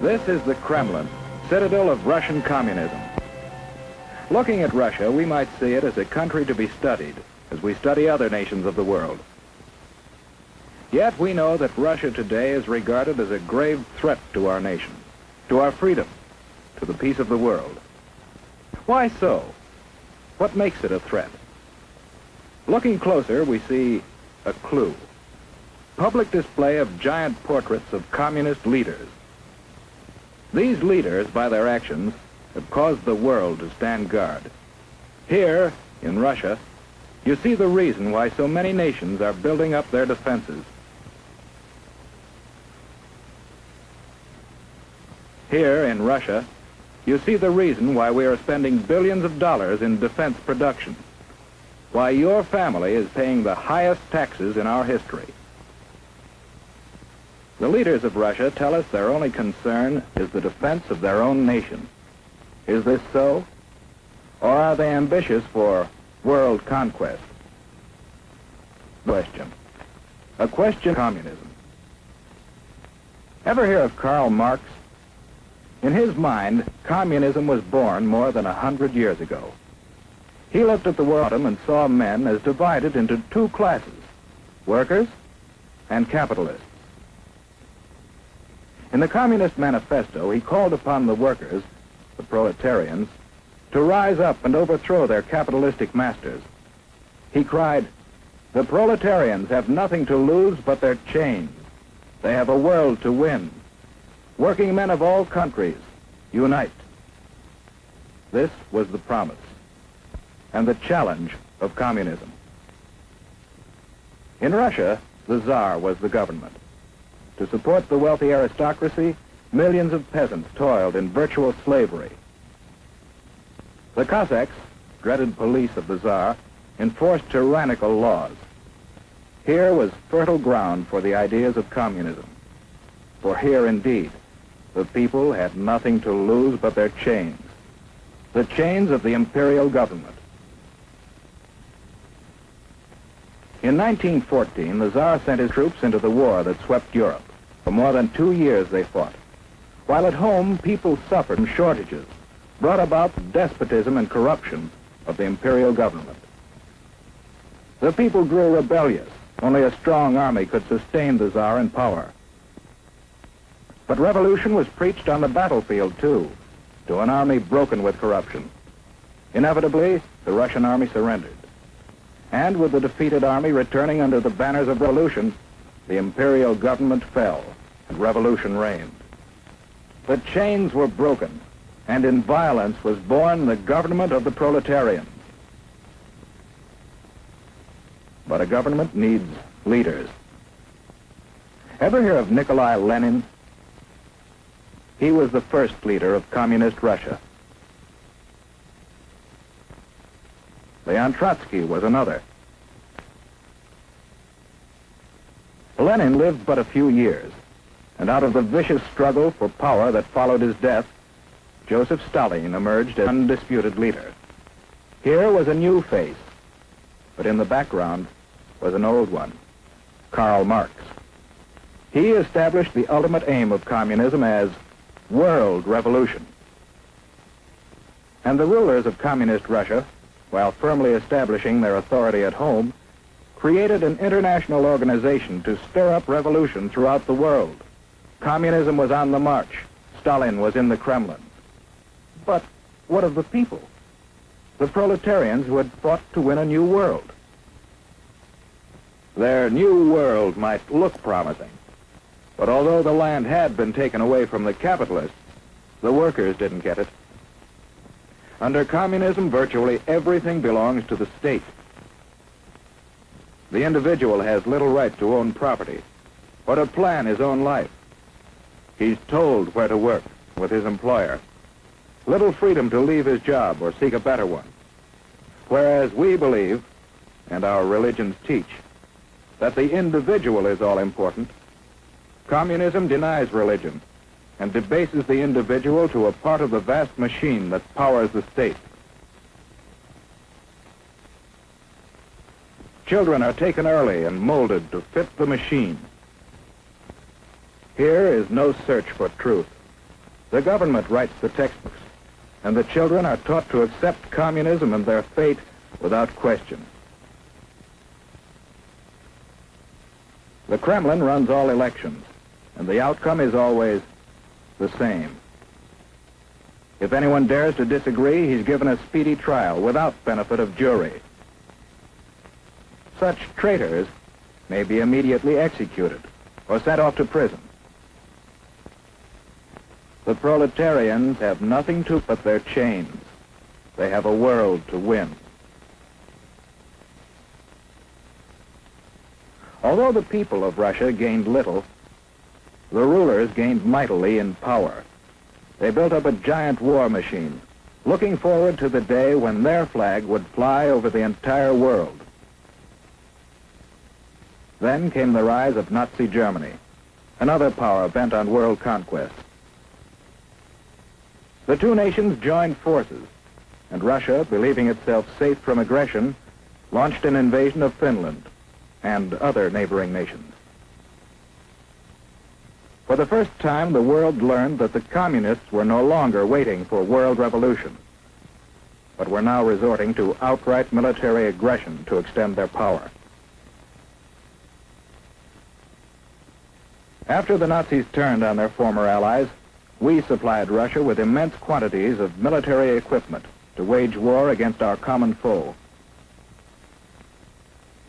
This is the Kremlin, citadel of Russian communism. Looking at Russia, we might see it as a country to be studied, as we study other nations of the world. Yet we know that Russia today is regarded as a grave threat to our nation, to our freedom, to the peace of the world. Why so? What makes it a threat? Looking closer, we see a clue. Public display of giant portraits of communist leaders. These leaders, by their actions, have caused the world to stand guard. Here, in Russia, you see the reason why so many nations are building up their defenses. Here, in Russia, you see the reason why we are spending billions of dollars in defense production, why your family is paying the highest taxes in our history. The leaders of Russia tell us their only concern is the defense of their own nation. Is this so? Or are they ambitious for world conquest? Question. A question of communism. Ever hear of Karl Marx? In his mind, communism was born more than 100 years ago. He looked at the world and saw men as divided into two classes, workers and capitalists. In the Communist Manifesto, he called upon the workers, the proletarians, to rise up and overthrow their capitalistic masters. He cried, "The proletarians have nothing to lose but their chains. They have a world to win. Working men of all countries, unite." This was the promise and the challenge of communism. In Russia, the Tsar was the government. To support the wealthy aristocracy, millions of peasants toiled in virtual slavery. The Cossacks, dreaded police of the Tsar, enforced tyrannical laws. Here was fertile ground for the ideas of communism. For here, indeed, the people had nothing to lose but their chains, the chains of the imperial government. In 1914, the Tsar sent his troops into the war that swept Europe. For more than 2 years they fought. While at home, people suffered from shortages, brought about the despotism and corruption of the imperial government. The people grew rebellious. Only a strong army could sustain the Tsar in power. But revolution was preached on the battlefield, too, to an army broken with corruption. Inevitably, the Russian army surrendered. And with the defeated army returning under the banners of revolution, the imperial government fell and revolution reigned. The chains were broken, and in violence was born the government of the proletarians. But a government needs leaders. Ever hear of Nikolai Lenin? He was the first leader of communist Russia. Leon Trotsky was another. Lenin lived but a few years, and out of the vicious struggle for power that followed his death, Joseph Stalin emerged as undisputed leader. Here was a new face, but in the background was an old one, Karl Marx. He established the ultimate aim of communism as world revolution. And the rulers of communist Russia, while firmly establishing their authority at home, created an international organization to stir up revolution throughout the world. Communism was on the march. Stalin was in the Kremlin. But what of the people? The proletarians who had fought to win a new world. Their new world might look promising, but although the land had been taken away from the capitalists, the workers didn't get it. Under communism, virtually everything belongs to the state. The individual has little right to own property or to plan his own life. He's told where to work with his employer. Little freedom to leave his job or seek a better one. Whereas we believe, and our religions teach, that the individual is all important, communism denies religion and debases the individual to a part of the vast machine that powers the state. Children are taken early and molded to fit the machine. Here is no search for truth, The government writes the textbooks, and the children are taught to accept communism and their fate without question. The Kremlin runs all elections, and the outcome is always the same. If anyone dares to disagree, he's given a speedy trial without benefit of jury. Such traitors may be immediately executed or sent off to prison. The proletarians have nothing to but their chains. They have a world to win. Although the people of Russia gained little, the rulers gained mightily in power. They built up a giant war machine, looking forward to the day when their flag would fly over the entire world. Then came the rise of Nazi Germany, another power bent on world conquest. The two nations joined forces, and Russia, believing itself safe from aggression, launched an invasion of Finland and other neighboring nations. For the first time, the world learned that the communists were no longer waiting for world revolution, but were now resorting to outright military aggression to extend their power. After the Nazis turned on their former allies, we supplied Russia with immense quantities of military equipment to wage war against our common foe.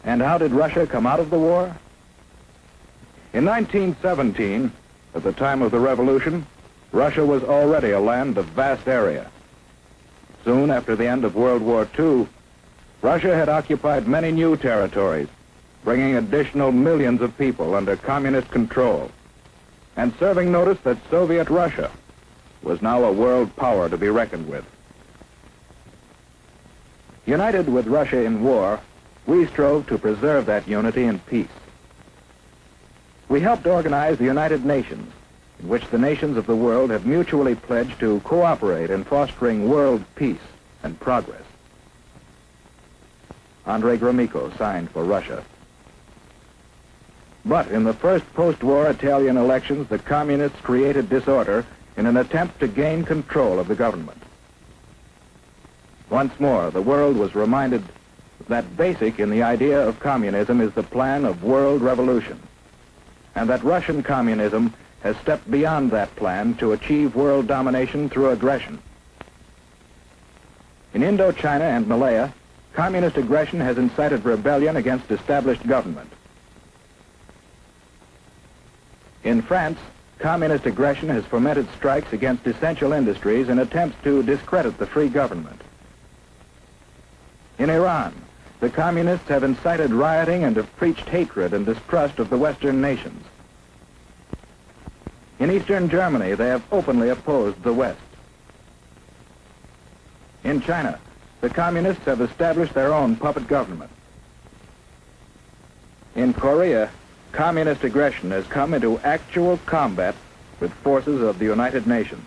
And how did Russia come out of the war? In 1917, at the time of the revolution, Russia was already a land of vast area. Soon after the end of World War II, Russia had occupied many new territories, bringing additional millions of people under communist control, and serving notice that Soviet Russia was now a world power to be reckoned with. United with Russia in war, we strove to preserve that unity in peace. We helped organize the United Nations, in which the nations of the world have mutually pledged to cooperate in fostering world peace and progress. Andrei Gromyko signed for Russia. But in the first post-war Italian elections, the communists created disorder in an attempt to gain control of the government. Once more, the world was reminded that basic in the idea of communism is the plan of world revolution, and that Russian communism has stepped beyond that plan to achieve world domination through aggression. In Indochina and Malaya, communist aggression has incited rebellion against established government. In France, communist aggression has fomented strikes against essential industries in attempts to discredit the free government. In Iran, the communists have incited rioting and have preached hatred and distrust of the Western nations. In Eastern Germany, they have openly opposed the West. In China, the communists have established their own puppet government. In Korea, communist aggression has come into actual combat with forces of the United Nations.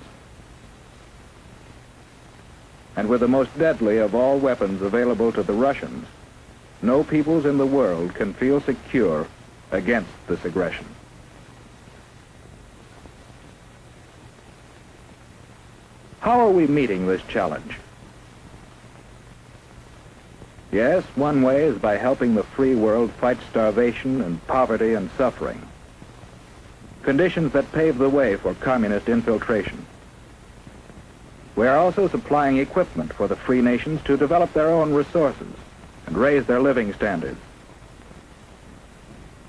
And with the most deadly of all weapons available to the Russians, no peoples in the world can feel secure against this aggression. How are we meeting this challenge? Yes, one way is by helping the free world fight starvation and poverty and suffering, conditions that pave the way for communist infiltration. We are also supplying equipment for the free nations to develop their own resources and raise their living standards.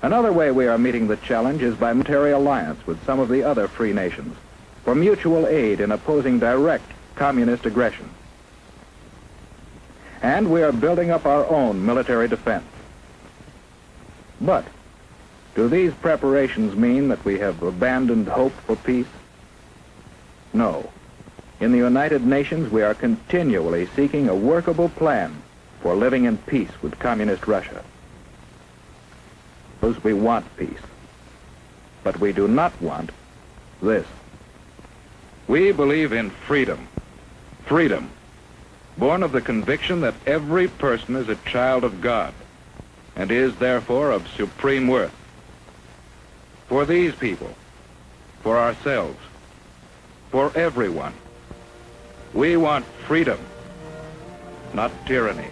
Another way we are meeting the challenge is by military alliance with some of the other free nations for mutual aid in opposing direct communist aggression. And we are building up our own military defense. But do these preparations mean that we have abandoned hope for peace? No. In the United Nations, we are continually seeking a workable plan for living in peace with communist Russia. Because we want peace, but we do not want this. We believe in freedom. Freedom, born of the conviction that every person is a child of God and is therefore of supreme worth. For these people, for ourselves, for everyone. We want freedom, not tyranny.